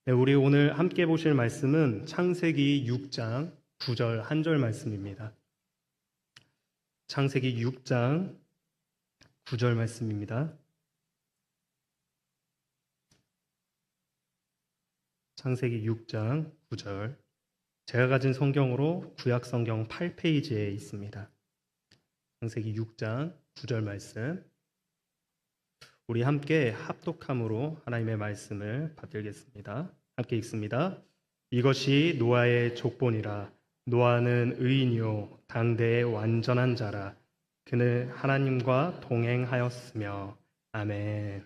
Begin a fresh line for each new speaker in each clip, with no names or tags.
네, 우리 오늘 함께 보실 말씀은 창세기 6장 9절 한 절 말씀입니다. 창세기 6장 9절 말씀입니다. 창세기 6장 9절. 제가 가진 성경으로 구약 성경 8페이지에 있습니다. 창세기 6장 9절 말씀. 우리 함께 합독함으로 하나님의 말씀을 받들겠습니다. 함께 읽습니다. 이것이 노아의 족본이라. 노아는 의인이요 당대의 완전한 자라. 그는 하나님과 동행하였으며. 아멘.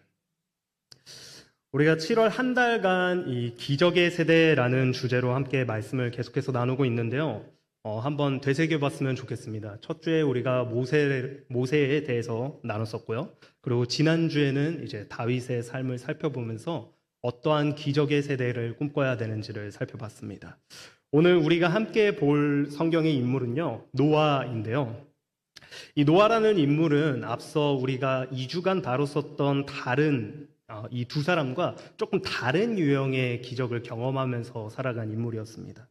우리가 7월 한 달간 이 기적의 세대라는 주제로 함께 말씀을 계속해서 나누고 있는데요. 한번 되새겨봤으면 좋겠습니다. 첫 주에 우리가 모세에 대해서 나눴었고요. 그리고 지난주에는 이제 다윗의 삶을 살펴보면서 어떠한 기적의 세대를 꿈꿔야 되는지를 살펴봤습니다. 오늘 우리가 함께 볼 성경의 인물은요, 노아인데요. 이 노아라는 인물은 앞서 우리가 2주간 다뤘었던 다른 이 두 사람과 조금 다른 유형의 기적을 경험하면서 살아간 인물이었습니다.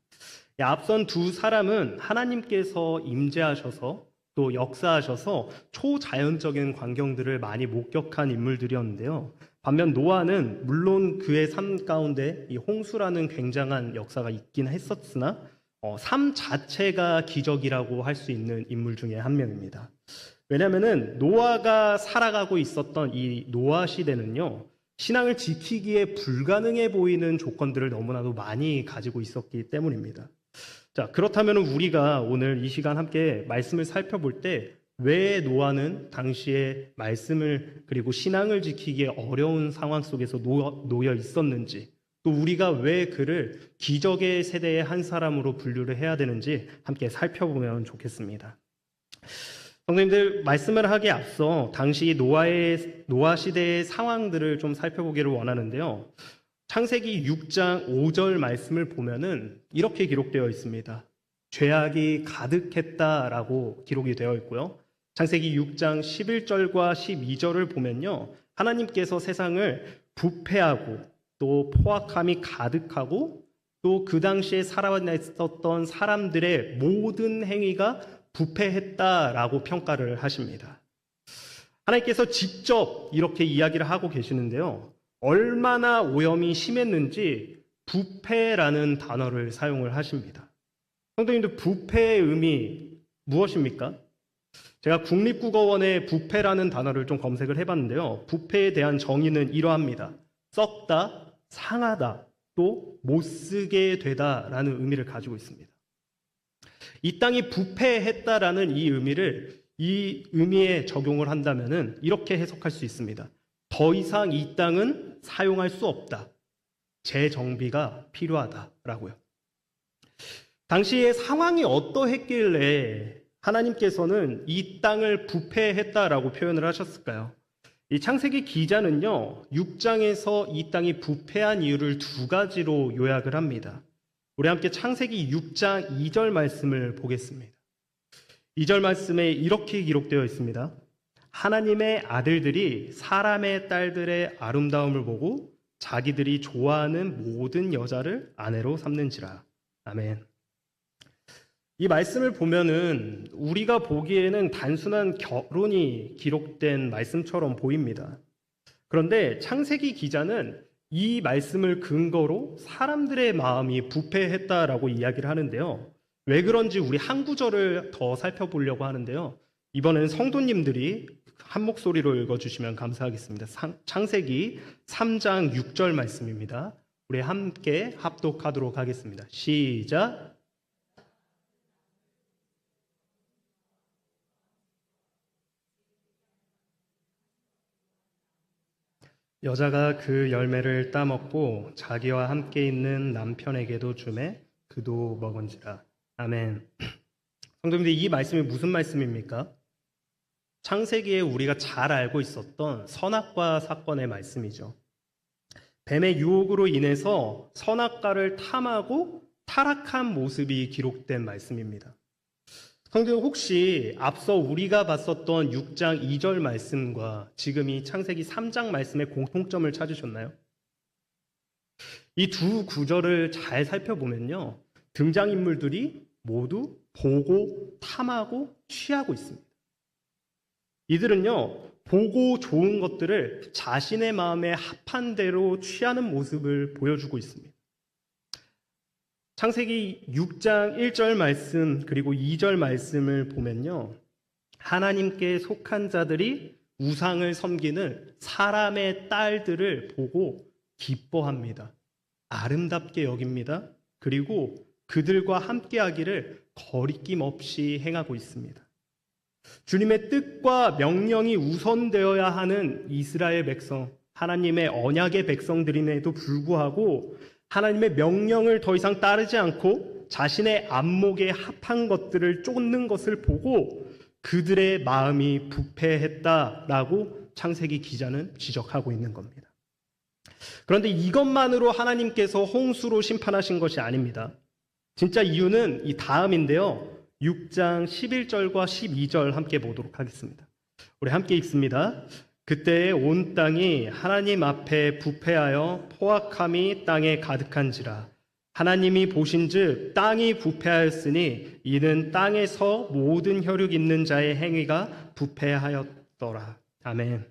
앞선 두 사람은 하나님께서 임재하셔서 또 역사하셔서 초자연적인 광경들을 많이 목격한 인물들이었는데요. 반면 노아는 물론 그의 삶 가운데 이 홍수라는 굉장한 역사가 있긴 했었으나 삶 자체가 기적이라고 할 수 있는 인물 중에 한 명입니다. 왜냐하면 노아가 살아가고 있었던 이 노아 시대는요, 신앙을 지키기에 불가능해 보이는 조건들을 너무나도 많이 가지고 있었기 때문입니다. 자, 그렇다면 우리가 오늘 이 시간 함께 말씀을 살펴볼 때 왜 노아는 당시에 말씀을 그리고 신앙을 지키기에 어려운 상황 속에서 놓여 있었는지, 또 우리가 왜 그를 기적의 세대의 한 사람으로 분류를 해야 되는지 함께 살펴보면 좋겠습니다. 성도님들, 말씀을 하기에 앞서 당시 노아 시대의 상황들을 좀 살펴보기를 원하는데요. 창세기 6장 5절 말씀을 보면은 이렇게 기록되어 있습니다. 죄악이 가득했다라고 기록이 되어 있고요. 창세기 6장 11절과 12절을 보면요, 하나님께서 세상을 부패하고 또 포악함이 가득하고 또 그 당시에 살아있었던 사람들의 모든 행위가 부패했다라고 평가를 하십니다. 하나님께서 직접 이렇게 이야기를 하고 계시는데요. 얼마나 오염이 심했는지 부패라는 단어를 사용을 하십니다. 성도님들, 부패의 의미 무엇입니까? 제가 국립국어원의 부패라는 단어를 좀 검색을 해봤는데요. 부패에 대한 정의는 이러합니다. 썩다, 상하다, 또 못쓰게 되다라는 의미를 가지고 있습니다. 이 땅이 부패했다라는 이 의미에 적용을 한다면은 이렇게 해석할 수 있습니다. 더 이상 이 땅은 사용할 수 없다. 재정비가 필요하다라고요. 당시의 상황이 어떠했길래 하나님께서는 이 땅을 부패했다라고 표현을 하셨을까요? 이 창세기 기자는요, 6장에서 이 땅이 부패한 이유를 두 가지로 요약을 합니다. 우리 함께 창세기 6장 2절 말씀을 보겠습니다. 2절 말씀에 이렇게 기록되어 있습니다. 하나님의 아들들이 사람의 딸들의 아름다움을 보고 자기들이 좋아하는 모든 여자를 아내로 삼는지라. 아멘. 이 말씀을 보면은 우리가 보기에는 단순한 결혼이 기록된 말씀처럼 보입니다. 그런데 창세기 기자는 이 말씀을 근거로 사람들의 마음이 부패했다라고 이야기를 하는데요. 왜 그런지 우리 한 구절을 더 살펴보려고 하는데요. 이번엔 성도님들이 한 목소리로 읽어주시면 감사하겠습니다. 창세기 3장 6절 말씀입니다. 우리 함께 합독하도록 하겠습니다. 시작! 여자가 그 열매를 따먹고 자기와 함께 있는 남편에게도 주매 그도 먹은지라. 아멘. 성도님들, 이 말씀이 무슨 말씀입니까? 창세기에 우리가 잘 알고 있었던 선악과 사건의 말씀이죠. 뱀의 유혹으로 인해서 선악과를 탐하고 타락한 모습이 기록된 말씀입니다. 성도님, 혹시 앞서 우리가 봤었던 6장 2절 말씀과 지금 이 창세기 3장 말씀의 공통점을 찾으셨나요? 이 두 구절을 잘 살펴보면요. 등장인물들이 모두 보고 탐하고 취하고 있습니다. 이들은요, 보고 좋은 것들을 자신의 마음에 합한 대로 취하는 모습을 보여주고 있습니다. 창세기 6장 1절 말씀 그리고 2절 말씀을 보면요. 하나님께 속한 자들이 우상을 섬기는 사람의 딸들을 보고 기뻐합니다. 아름답게 여깁니다. 그리고 그들과 함께하기를 거리낌 없이 행하고 있습니다. 주님의 뜻과 명령이 우선되어야 하는 이스라엘 백성, 하나님의 언약의 백성들임에도 불구하고 하나님의 명령을 더 이상 따르지 않고 자신의 안목에 합한 것들을 쫓는 것을 보고 그들의 마음이 부패했다라고 창세기 기자는 지적하고 있는 겁니다. 그런데 이것만으로 하나님께서 홍수로 심판하신 것이 아닙니다. 진짜 이유는 이 다음인데요. 6장 11절과 12절 함께 보도록 하겠습니다. 우리 함께 읽습니다. 그때 온 땅이 하나님 앞에 부패하여 포악함이 땅에 가득한지라. 하나님이 보신즉 땅이 부패하였으니 이는 땅에서 모든 혈육 있는 자의 행위가 부패하였더라. 아멘.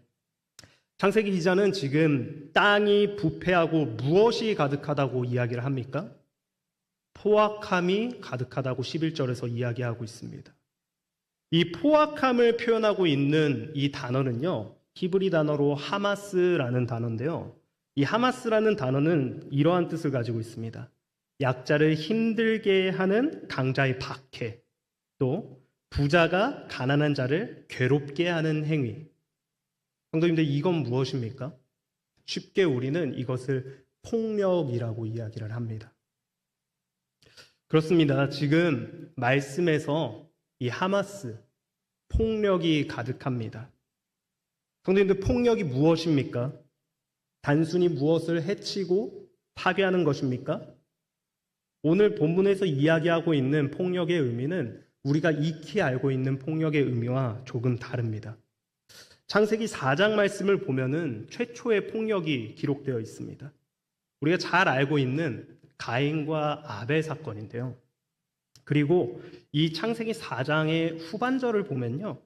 창세기 기자는 지금 땅이 부패하고 무엇이 가득하다고 이야기를 합니까? 포악함이 가득하다고 11절에서 이야기하고 있습니다. 이 포악함을 표현하고 있는 이 단어는요, 히브리 단어로 하마스라는 단어인데요. 이 하마스라는 단어는 이러한 뜻을 가지고 있습니다. 약자를 힘들게 하는 강자의 박해, 또 부자가 가난한 자를 괴롭게 하는 행위. 성도님들, 이건 무엇입니까? 쉽게 우리는 이것을 폭력이라고 이야기를 합니다. 그렇습니다. 지금 말씀에서 이 하마스, 폭력이 가득합니다. 성도님들, 폭력이 무엇입니까? 단순히 무엇을 해치고 파괴하는 것입니까? 오늘 본문에서 이야기하고 있는 폭력의 의미는 우리가 익히 알고 있는 폭력의 의미와 조금 다릅니다. 창세기 4장 말씀을 보면은 최초의 폭력이 기록되어 있습니다. 우리가 잘 알고 있는 가인과 아벨 사건인데요. 그리고 이 창세기 4장의 후반절을 보면요.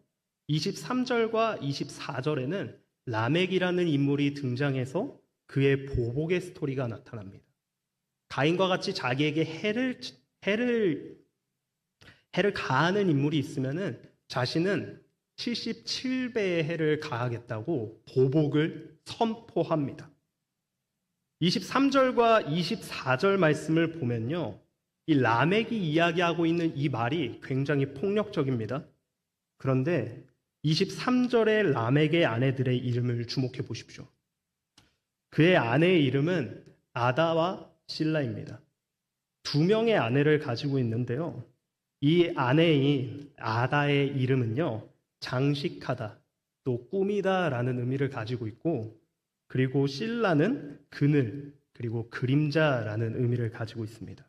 23절과 24절에는 라멕이라는 인물이 등장해서 그의 보복의 스토리가 나타납니다. 가인과 같이 자기에게 해를 가하는 인물이 있으면은 자신은 77배의 해를 가하겠다고 보복을 선포합니다. 23절과 24절 말씀을 보면요. 이 라멕이 이야기하고 있는 이 말이 굉장히 폭력적입니다. 그런데 23절의 라멕의 아내들의 이름을 주목해 보십시오. 그의 아내의 이름은 아다와 실라입니다. 두 명의 아내를 가지고 있는데요. 이 아내인 아다의 이름은요. 장식하다, 또 꾸미다라는 의미를 가지고 있고, 그리고 실라는 그늘, 그리고 그림자라는 의미를 가지고 있습니다.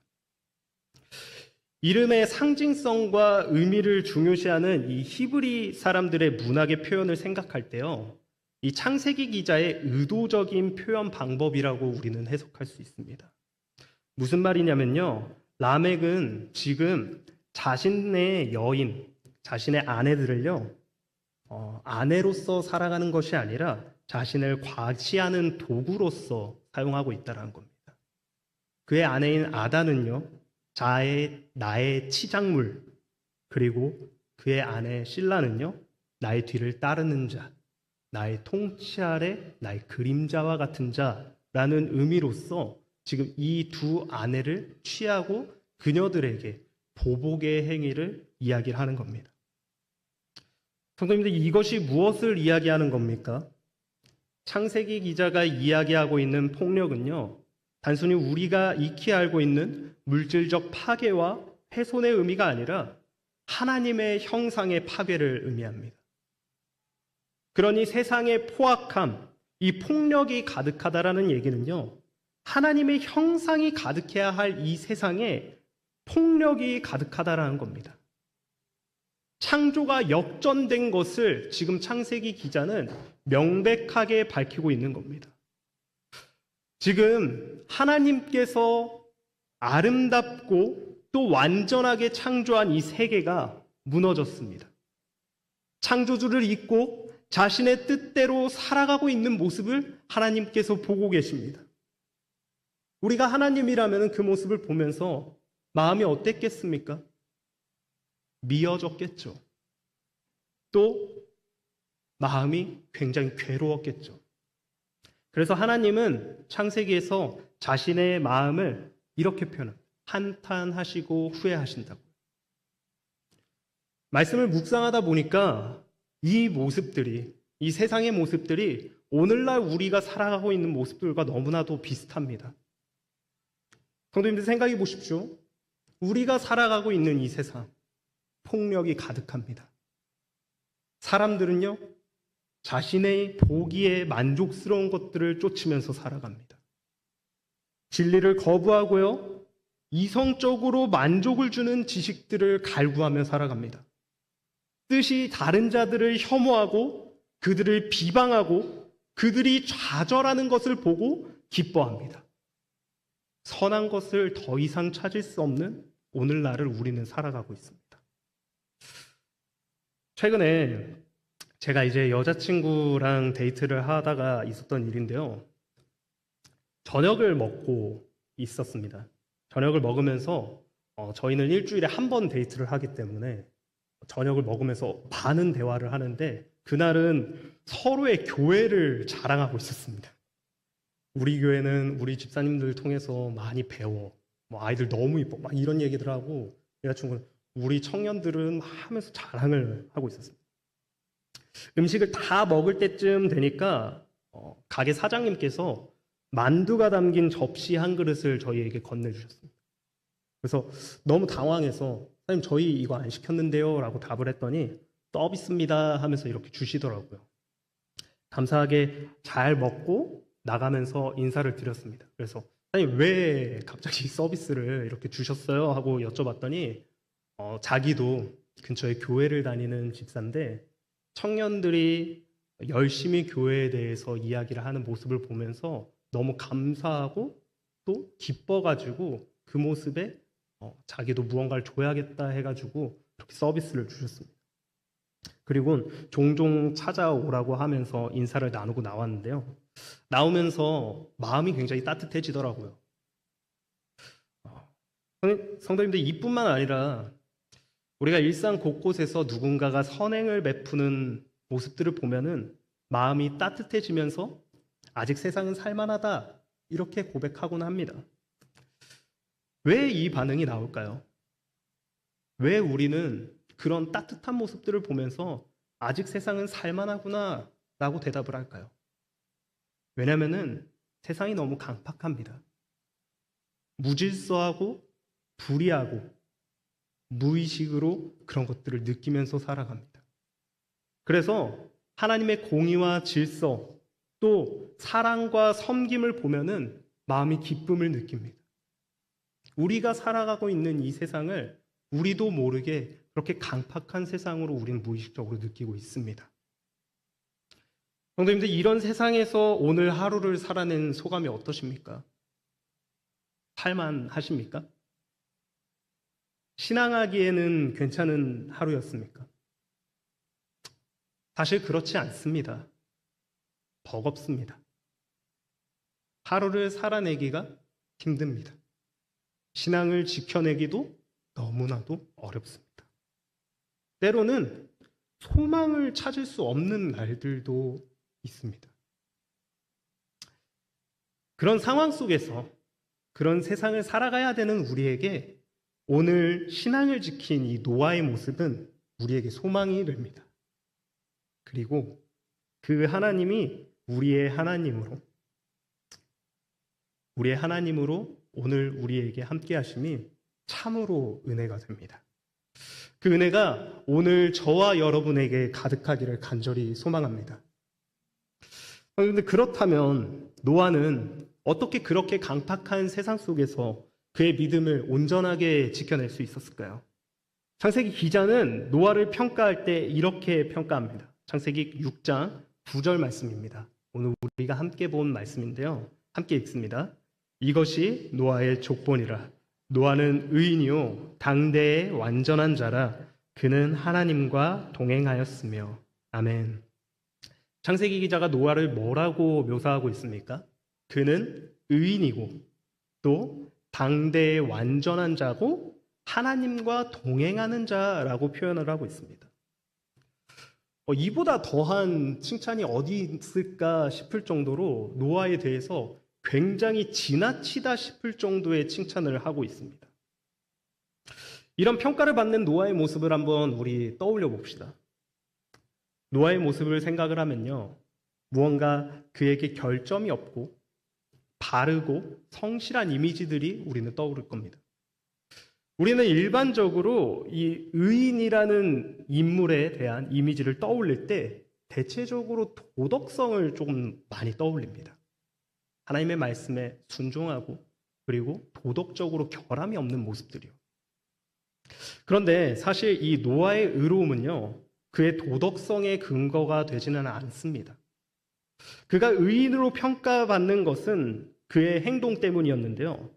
이름의 상징성과 의미를 중요시하는 이 히브리 사람들의 문학의 표현을 생각할 때요, 이 창세기 기자의 의도적인 표현 방법이라고 우리는 해석할 수 있습니다. 무슨 말이냐면요, 라멕은 지금 자신의 여인, 자신의 아내들을요, 아내로서 살아가는 것이 아니라 자신을 과시하는 도구로서 사용하고 있다는 겁니다. 그의 아내인 아다는요, 나의 치장물, 그리고 그의 아내 실라는요, 나의 뒤를 따르는 자, 나의 통치 아래 나의 그림자와 같은 자라는 의미로서 지금 이 두 아내를 취하고 그녀들에게 보복의 행위를 이야기를 하는 겁니다. 성도님들, 이것이 무엇을 이야기하는 겁니까? 창세기 기자가 이야기하고 있는 폭력은요, 단순히 우리가 익히 알고 있는 물질적 파괴와 훼손의 의미가 아니라 하나님의 형상의 파괴를 의미합니다. 그러니 세상의 포악함, 이 폭력이 가득하다라는 얘기는요, 하나님의 형상이 가득해야 할 이 세상에 폭력이 가득하다라는 겁니다. 창조가 역전된 것을 지금 창세기 기자는 명백하게 밝히고 있는 겁니다. 지금 하나님께서 아름답고 또 완전하게 창조한 이 세계가 무너졌습니다. 창조주를 잊고 자신의 뜻대로 살아가고 있는 모습을 하나님께서 보고 계십니다. 우리가 하나님이라면 그 모습을 보면서 마음이 어땠겠습니까? 미어졌겠죠. 또 마음이 굉장히 괴로웠겠죠. 그래서 하나님은 창세기에서 자신의 마음을 이렇게 표현합니다. 한탄하시고 후회하신다고. 말씀을 묵상하다 보니까 이 모습들이, 이 세상의 모습들이 오늘날 우리가 살아가고 있는 모습들과 너무나도 비슷합니다. 성도님들 생각해 보십시오. 우리가 살아가고 있는 이 세상, 폭력이 가득합니다. 사람들은요, 자신의 보기에 만족스러운 것들을 쫓으면서 살아갑니다. 진리를 거부하고요, 이성적으로 만족을 주는 지식들을 갈구하며 살아갑니다. 뜻이 다른 자들을 혐오하고 그들을 비방하고 그들이 좌절하는 것을 보고 기뻐합니다. 선한 것을 더 이상 찾을 수 없는 오늘날을 우리는 살아가고 있습니다. 최근에 제가 이제 여자친구랑 데이트를 하다가 있었던 일인데요. 저녁을 먹고 있었습니다. 저녁을 먹으면서 저희는 일주일에 한 번 데이트를 하기 때문에 저녁을 먹으면서 많은 대화를 하는데 그날은 서로의 교회를 자랑하고 있었습니다. 우리 교회는 우리 집사님들 통해서 많이 배워. 아이들 너무 이뻐. 막 이런 얘기들 하고 여자친구는 우리 청년들은 하면서 자랑을 하고 있었습니다. 음식을 다 먹을 때쯤 되니까 가게 사장님께서 만두가 담긴 접시 한 그릇을 저희에게 건네주셨습니다. 그래서 너무 당황해서 사장님 저희 이거 안 시켰는데요 라고 답을 했더니 서비스입니다 하면서 이렇게 주시더라고요. 감사하게 잘 먹고 나가면서 인사를 드렸습니다. 그래서 사장님 왜 갑자기 서비스를 이렇게 주셨어요? 하고 여쭤봤더니 자기도 근처에 교회를 다니는 집사인데 청년들이 열심히 교회에 대해서 이야기를 하는 모습을 보면서 너무 감사하고 또 기뻐가지고 그 모습에 자기도 무언가를 줘야겠다 해가지고 이렇게 서비스를 주셨습니다. 그리고 종종 찾아오라고 하면서 인사를 나누고 나왔는데요. 나오면서 마음이 굉장히 따뜻해지더라고요. 성도님들 이뿐만 아니라 우리가 일상 곳곳에서 누군가가 선행을 베푸는 모습들을 보면은 마음이 따뜻해지면서 아직 세상은 살만하다 이렇게 고백하곤 합니다. 왜 이 반응이 나올까요? 왜 우리는 그런 따뜻한 모습들을 보면서 아직 세상은 살만하구나 라고 대답을 할까요? 왜냐면은 세상이 너무 강팍합니다. 무질서하고 불의하고 무의식으로 그런 것들을 느끼면서 살아갑니다. 그래서 하나님의 공의와 질서 또 사랑과 섬김을 보면은 마음이 기쁨을 느낍니다. 우리가 살아가고 있는 이 세상을 우리도 모르게 그렇게 강팍한 세상으로 우리는 무의식적으로 느끼고 있습니다. 성도님들 이런 세상에서 오늘 하루를 살아낸 소감이 어떠십니까? 살만하십니까? 신앙하기에는 괜찮은 하루였습니까? 사실 그렇지 않습니다. 버겁습니다. 하루를 살아내기가 힘듭니다. 신앙을 지켜내기도 너무나도 어렵습니다. 때로는 소망을 찾을 수 없는 날들도 있습니다. 그런 상황 속에서 그런 세상을 살아가야 되는 우리에게 오늘 신앙을 지킨 이 노아의 모습은 우리에게 소망이 됩니다. 그리고 그 하나님이 우리의 하나님으로 오늘 우리에게 함께 하심이 참으로 은혜가 됩니다. 그 은혜가 오늘 저와 여러분에게 가득하기를 간절히 소망합니다. 그런데 그렇다면 노아는 어떻게 그렇게 강팍한 세상 속에서 그의 믿음을 온전하게 지켜낼 수 있었을까요? 창세기 기자는 노아를 평가할 때 이렇게 평가합니다. 창세기 6장 9절 말씀입니다. 오늘 우리가 함께 본 말씀인데요. 함께 읽습니다. 이것이 노아의 족본이라. 노아는 의인이요 당대의 완전한 자라. 그는 하나님과 동행하였으며. 아멘. 창세기 기자가 노아를 뭐라고 묘사하고 있습니까? 그는 의인이고 또 당대의 완전한 자고 하나님과 동행하는 자라고 표현을 하고 있습니다. 이보다 더한 칭찬이 어디 있을까 싶을 정도로 노아에 대해서 굉장히 지나치다 싶을 정도의 칭찬을 하고 있습니다. 이런 평가를 받는 노아의 모습을 한번 우리 떠올려 봅시다. 노아의 모습을 생각을 하면요, 무언가 그에게 결점이 없고 바르고 성실한 이미지들이 우리는 떠오를 겁니다. 우리는 일반적으로 이 의인이라는 인물에 대한 이미지를 떠올릴 때 대체적으로 도덕성을 조금 많이 떠올립니다. 하나님의 말씀에 순종하고 그리고 도덕적으로 결함이 없는 모습들이요. 그런데 사실 이 노아의 의로움은요, 그의 도덕성의 근거가 되지는 않습니다. 그가 의인으로 평가받는 것은 그의 행동 때문이었는데요.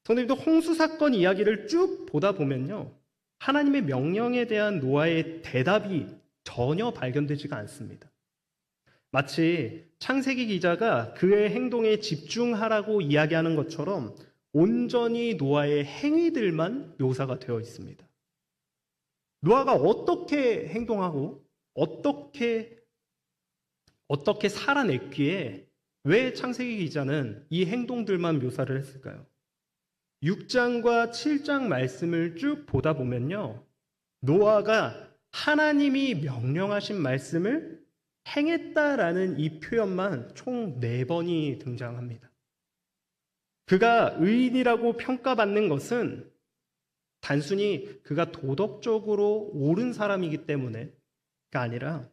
성도님도 홍수 사건 이야기를 쭉 보다 보면요, 하나님의 명령에 대한 노아의 대답이 전혀 발견되지가 않습니다. 마치 창세기 기자가 그의 행동에 집중하라고 이야기하는 것처럼 온전히 노아의 행위들만 묘사가 되어 있습니다. 노아가 어떻게 행동하고 어떻게 살아냈기에 왜 창세기 기자는 이 행동들만 묘사를 했을까요? 6장과 7장 말씀을 쭉 보다 보면요, 노아가 하나님이 명령하신 말씀을 행했다라는 이 표현만 총 4번이 등장합니다. 그가 의인이라고 평가받는 것은 단순히 그가 도덕적으로 옳은 사람이기 때문에가 아니라,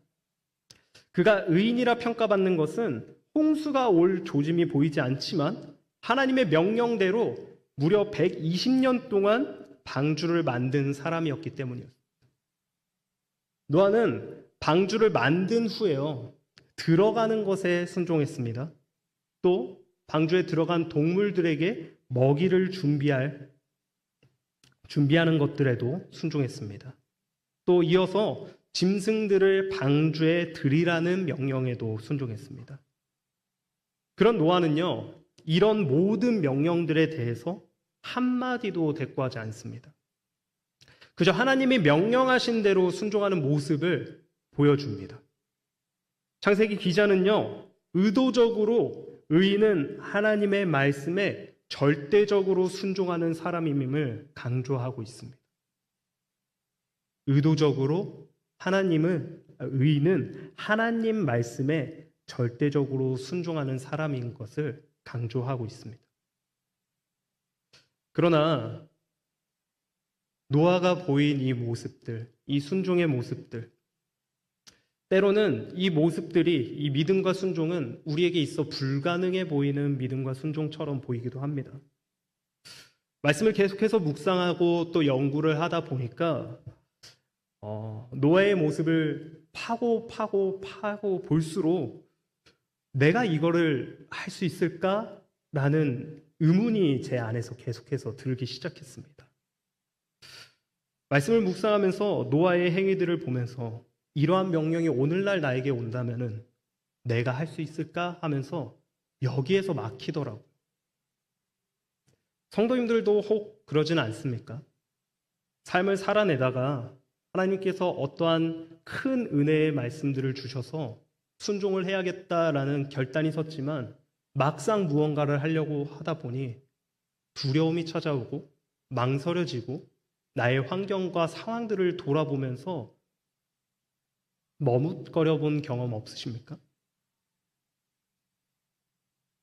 그가 의인이라 평가받는 것은 홍수가 올 조짐이 보이지 않지만 하나님의 명령대로 무려 120년 동안 방주를 만든 사람이었기 때문이었습니다. 노아는 방주를 만든 후에요, 들어가는 것에 순종했습니다. 또 방주에 들어간 동물들에게 먹이를 준비하는 것들에도 순종했습니다. 또 이어서 짐승들을 방주에 들이라는 명령에도 순종했습니다. 그런 노아는요, 이런 모든 명령들에 대해서 한마디도 대꾸하지 않습니다. 그저 하나님이 명령하신 대로 순종하는 모습을 보여줍니다. 창세기 기자는요, 의도적으로 의인은 하나님의 말씀에 절대적으로 순종하는 사람임을 강조하고 있습니다. 의도적으로 의인은 하나님 말씀에 절대적으로 순종하는 사람인 것을 강조하고 있습니다. 그러나 노아가 보인 이 모습들, 이 순종의 모습들, 때로는 이 모습들이, 이 믿음과 순종은 우리에게 있어 불가능해 보이는 믿음과 순종처럼 보이기도 합니다. 말씀을 계속해서 묵상하고 또 연구를 하다 보니까 노아의 모습을 파고 볼수록 내가 이거를 할 수 있을까라는 의문이 제 안에서 계속해서 들기 시작했습니다. 말씀을 묵상하면서 노아의 행위들을 보면서 이러한 명령이 오늘날 나에게 온다면은 내가 할 수 있을까 하면서 여기에서 막히더라고요. 성도님들도 혹 그러지는 않습니까? 삶을 살아내다가 하나님께서 어떠한 큰 은혜의 말씀들을 주셔서 순종을 해야겠다라는 결단이 섰지만 막상 무언가를 하려고 하다 보니 두려움이 찾아오고 망설여지고 나의 환경과 상황들을 돌아보면서 머뭇거려 본 경험 없으십니까?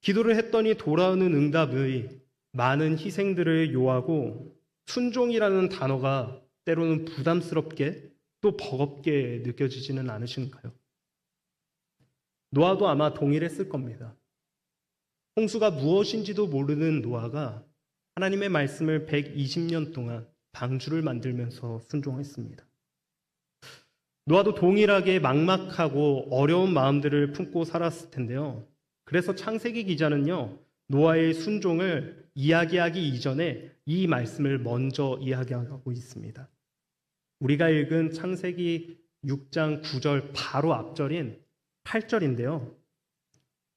기도를 했더니 돌아오는 응답의 많은 희생들을 요하고 순종이라는 단어가 때로는 부담스럽게 또 버겁게 느껴지지는 않으신가요? 노아도 아마 동일했을 겁니다. 홍수가 무엇인지도 모르는 노아가 하나님의 말씀을 120년 동안 방주를 만들면서 순종했습니다. 노아도 동일하게 막막하고 어려운 마음들을 품고 살았을 텐데요. 그래서 창세기 기자는요, 노아의 순종을 이야기하기 이전에 이 말씀을 먼저 이야기하고 있습니다. 우리가 읽은 창세기 6장 9절 바로 앞절인 8절인데요.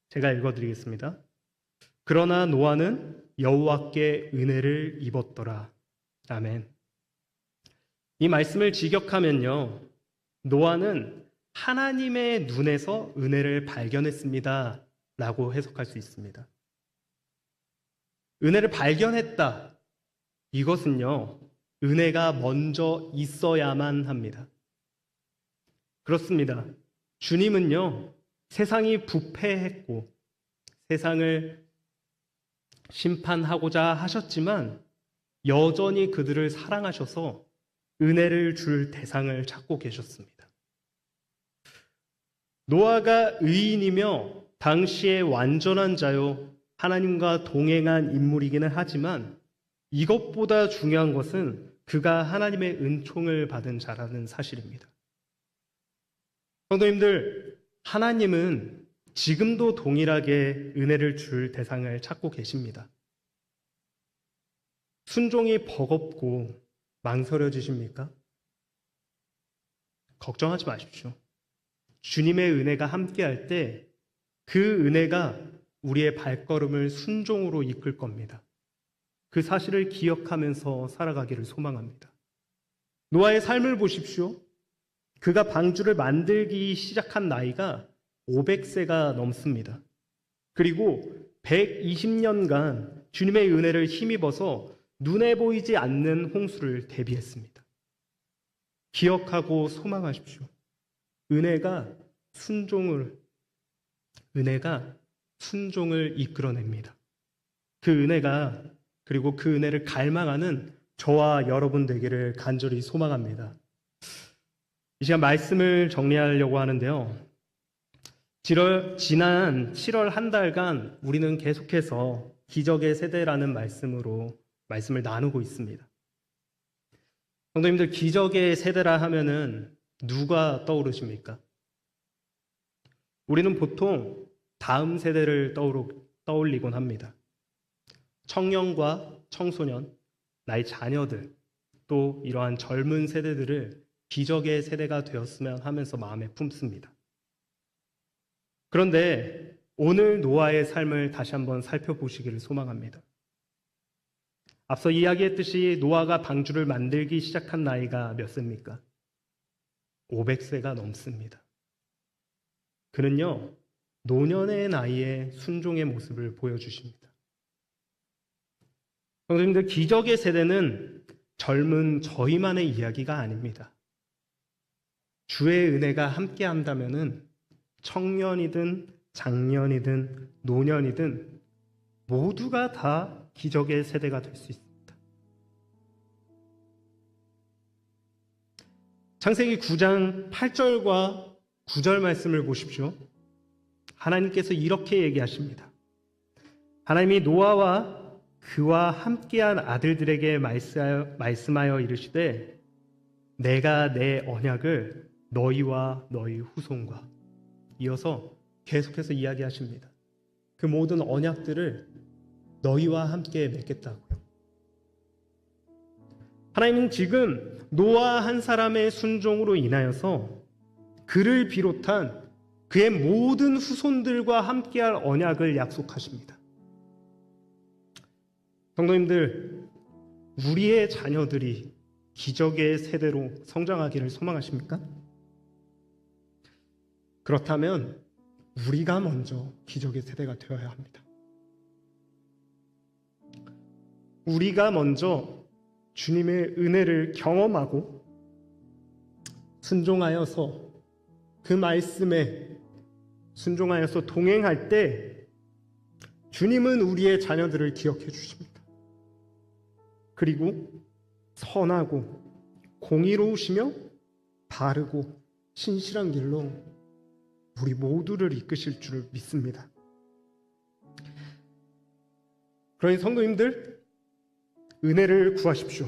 제가 읽어드리겠습니다. 그러나 노아는 여호와께 은혜를 입었더라. 아멘. 이 말씀을 직역하면요, 노아는 하나님의 눈에서 은혜를 발견했습니다 라고 해석할 수 있습니다. 은혜를 발견했다. 이것은요, 은혜가 먼저 있어야만 합니다. 그렇습니다. 주님은요, 세상이 부패했고 세상을 심판하고자 하셨지만 여전히 그들을 사랑하셔서 은혜를 줄 대상을 찾고 계셨습니다. 노아가 의인이며 당시에 완전한 자요 하나님과 동행한 인물이기는 하지만 이것보다 중요한 것은 그가 하나님의 은총을 받은 자라는 사실입니다. 성도님들, 하나님은 지금도 동일하게 은혜를 줄 대상을 찾고 계십니다. 순종이 버겁고 망설여지십니까? 걱정하지 마십시오. 주님의 은혜가 함께할 때 그 은혜가 우리의 발걸음을 순종으로 이끌 겁니다. 그 사실을 기억하면서 살아가기를 소망합니다. 노아의 삶을 보십시오. 그가 방주를 만들기 시작한 나이가 500세가 넘습니다. 그리고 120년간 주님의 은혜를 힘입어서 눈에 보이지 않는 홍수를 대비했습니다. 기억하고 소망하십시오. 은혜가 순종을 이끌어냅니다. 그 은혜가, 그리고 그 은혜를 갈망하는 저와 여러분 되기를 간절히 소망합니다. 이 시간 말씀을 정리하려고 하는데요. 지난 7월 한 달간 우리는 계속해서 기적의 세대라는 말씀을 나누고 있습니다. 성도님들, 기적의 세대라 하면은 누가 떠오르십니까? 우리는 보통 다음 세대를 떠올리곤 합니다. 청년과 청소년, 나의 자녀들, 또 이러한 젊은 세대들을 기적의 세대가 되었으면 하면서 마음에 품습니다. 그런데 오늘 노아의 삶을 다시 한번 살펴보시기를 소망합니다. 앞서 이야기했듯이 노아가 방주를 만들기 시작한 나이가 몇 세입니까? 500세가 넘습니다. 그는요, 노년의 나이에 순종의 모습을 보여주십니다. 성도님들, 기적의 세대는 젊은 저희만의 이야기가 아닙니다. 주의 은혜가 함께 한다면은 청년이든 장년이든 노년이든 모두가 다 기적의 세대가 될 수 있습니다. 창세기 9장 8절과 9절 말씀을 보십시오. 하나님께서 이렇게 얘기하십니다. 하나님이 노아와 그와 함께한 아들들에게 말씀하여 이르시되 내가 내 언약을 너희와 너희 후손과, 이어서 계속해서 이야기하십니다. 그 모든 언약들을 너희와 함께 맺겠다고요. 하나님은 지금 노아 한 사람의 순종으로 인하여서 그를 비롯한 그의 모든 후손들과 함께할 언약을 약속하십니다. 성도님들, 우리의 자녀들이 기적의 세대로 성장하기를 소망하십니까? 그렇다면 우리가 먼저 기적의 세대가 되어야 합니다. 우리가 먼저 주님의 은혜를 경험하고 순종하여서 그 말씀에 순종하여서 동행할 때 주님은 우리의 자녀들을 기억해 주십니다. 그리고 선하고 공의로우시며 바르고 신실한 길로 우리 모두를 이끄실 줄을 믿습니다. 그러니 성도님들, 은혜를 구하십시오.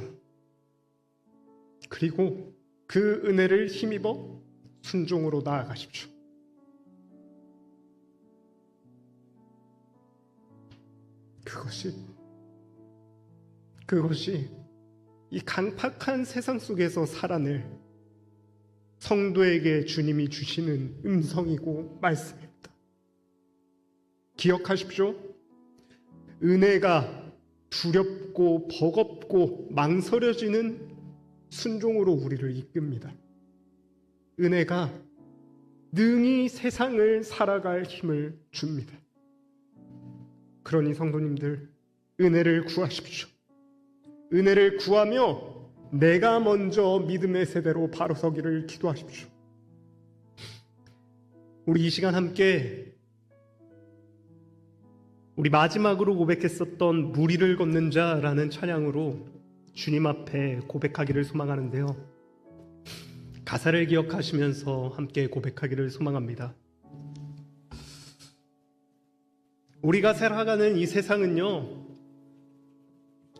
그리고 그 은혜를 힘입어 순종으로 나아가십시오.
그것이 이 강팍한 세상 속에서 살아낼 성도에게 주님이 주시는 음성이고 말씀입니다. 기억하십시오. 은혜가 두렵고 버겁고 망설여지는 순종으로 우리를 이끕니다. 은혜가 능히 세상을 살아갈 힘을 줍니다. 그러니 성도님들, 은혜를 구하십시오. 은혜를 구하며 내가 먼저 믿음의 세대로 바로 서기를 기도하십시오. 우리 이 시간 함께 우리 마지막으로 고백했었던 무리를 걷는 자라는 찬양으로 주님 앞에 고백하기를 소망하는데요. 가사를 기억하시면서 함께 고백하기를 소망합니다. 우리가 살아가는 이 세상은요,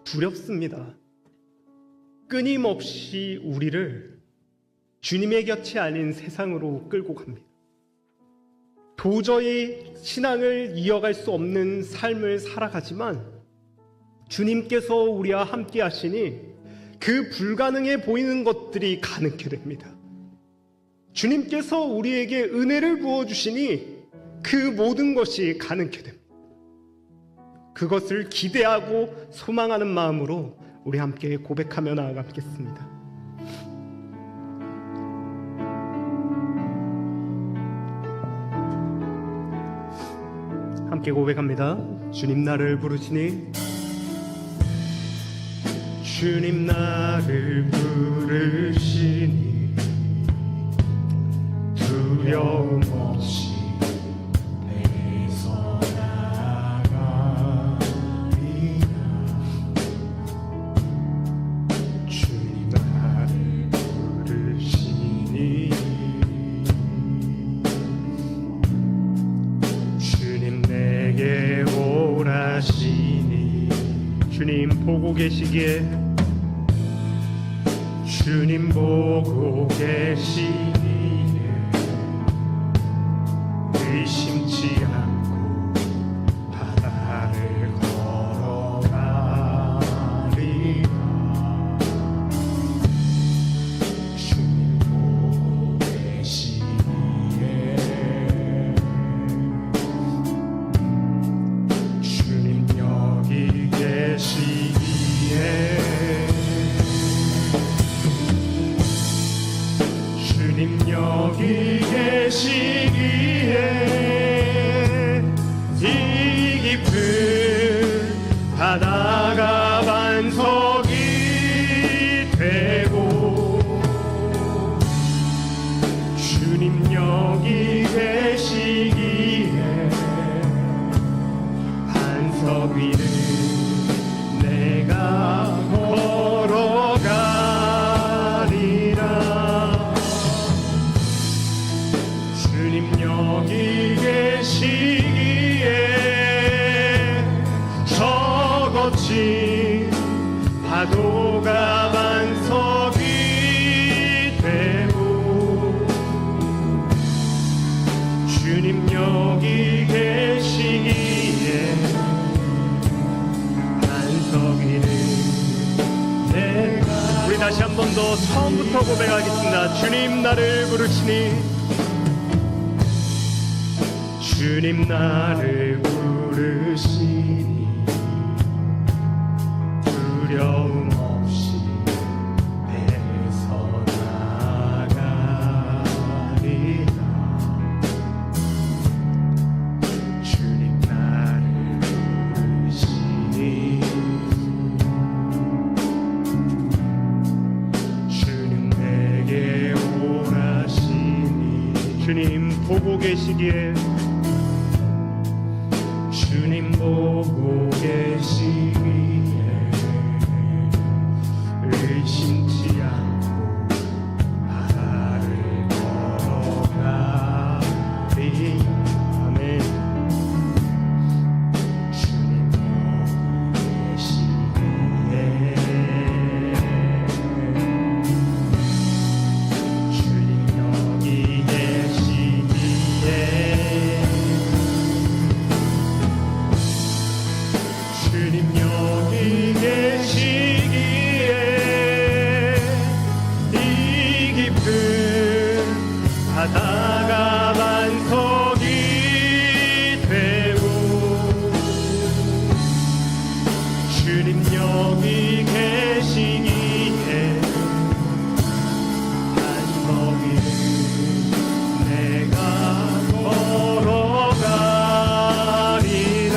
두렵습니다. 끊임없이 우리를 주님의 곁이 아닌 세상으로 끌고 갑니다. 도저히 신앙을 이어갈 수 없는 삶을 살아가지만 주님께서 우리와 함께 하시니 그 불가능해 보이는 것들이 가능케 됩니다. 주님께서 우리에게 은혜를 부어주시니 그 모든 것이 가능케 됩니다. 그것을 기대하고 소망하는 마음으로 우리 함께 고백하며 나아가겠습니다. 함께 고백합니다. 주님 나를 부르시니, 주님 나를 부르시니 두려움 없이 배서 나가리라. 주님 나를 부르시니, 주님 내게 오라시니, 주님 보고 계시기에, 주님 보고 계시기에 의심치 않고 바다를 걸어가리라. 주님 보고 계시기에, 주님 여기 계시기에, 주님 여기 계시기에 이 깊은 바다가 반석이 되고, 주님 여기 계시기에 반석 위를 내가 걸어가리라. 주님 여기 계시기에 저 거친 파도가 반석이 되고, 주님 여기 계시기에 반석 위를 내가. 우리 다시 한 번 더 처음부터 고백하겠습니다. 주님 나를 부르시니, 주님 나를 부르시니 두려움 없이 배서 나가리라. 주님 나를 부르시니, 주님 내게 오라시니, 주님 보고 계시기에, 주님 보고 계시기에 의심치 않고 바다를 걸어가리. 아멘. 주님 여기 계시기에, 주님 여기 계시기에 주님 여기 계시기에 단서기를 내가 걸어가리라.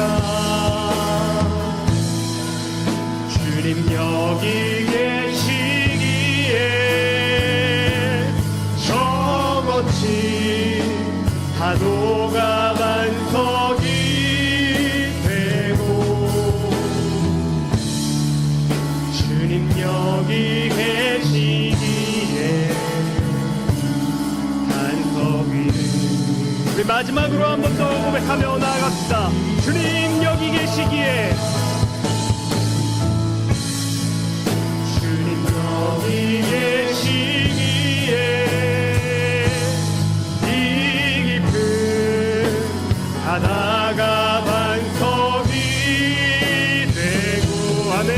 주님 여기 계시기에 저것이 파도가 반석이 되고 주님 여기 계시기에 반석이. 우리 마지막으로 한 번 더 고백하며 나아갑시다. 주님 여기 계시기에 주님 여기 계시기에 이 깊은 바다가 반석이 되고. 아멘.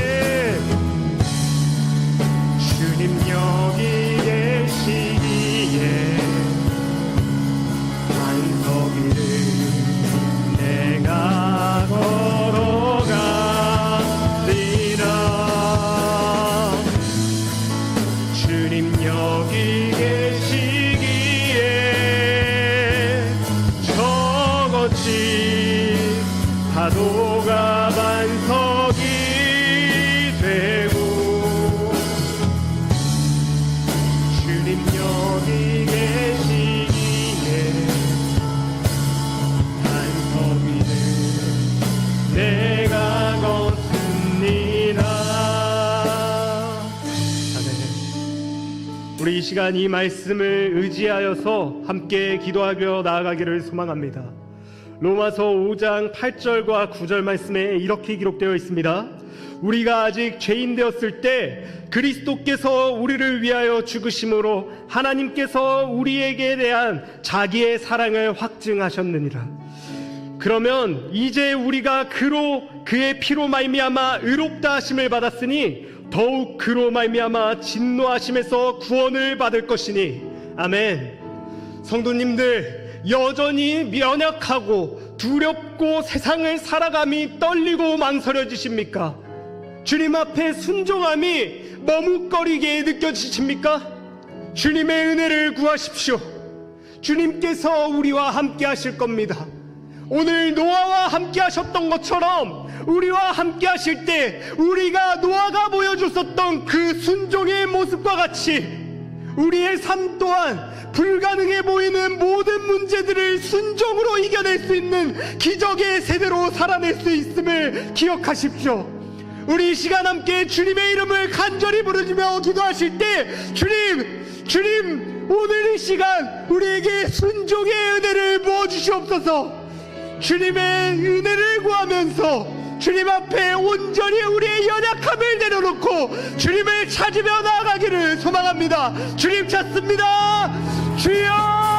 주님 여기 계시기에 반석이를 내가 걸어가리라. 주님 여기 계시기에 저것이 파도가 반석이 되고 주님 여기 계시기에 반석이를 내가 걷습니다. 아멘. 우리 이 시간 이 말씀을 의지하여서 함께 기도하며 나아가기를 소망합니다. 로마서 5장 8절과 9절 말씀에 이렇게 기록되어 있습니다. 우리가 아직 죄인 되었을 때 그리스도께서 우리를 위하여 죽으심으로 하나님께서 우리에게 대한 자기의 사랑을 확증하셨느니라. 그러면 이제 우리가 그의 피로 말미암아 의롭다 하심을 받았으니 더욱 그로 말미암아 진노하심에서 구원을 받을 것이니. 아멘. 성도님들, 여전히 면역하고 두렵고 세상을 살아감이 떨리고 망설여지십니까? 주님 앞에 순종함이 머뭇거리게 느껴지십니까? 주님의 은혜를 구하십시오. 주님께서 우리와 함께 하실 겁니다. 오늘 노아와 함께 하셨던 것처럼 우리와 함께 하실 때 우리가 노아가 보여줬었던 그 순종의 모습과 같이 우리의 삶 또한 불가능해 보이는 모든 문제들을 순종으로 이겨낼 수 있는 기적의 세대로 살아낼 수 있음을 기억하십시오. 우리 이 시간 함께 주님의 이름을 간절히 부르짖며 기도하실 때 주님 오늘 이 시간 우리에게 순종의 은혜를 부어주시옵소서. 주님의 은혜를 구하면서 주님 앞에 온전히 우리의 연약함을 내려놓고 주님을 찾으며 나아가기를 소망합니다. 주님 찾습니다. 주여!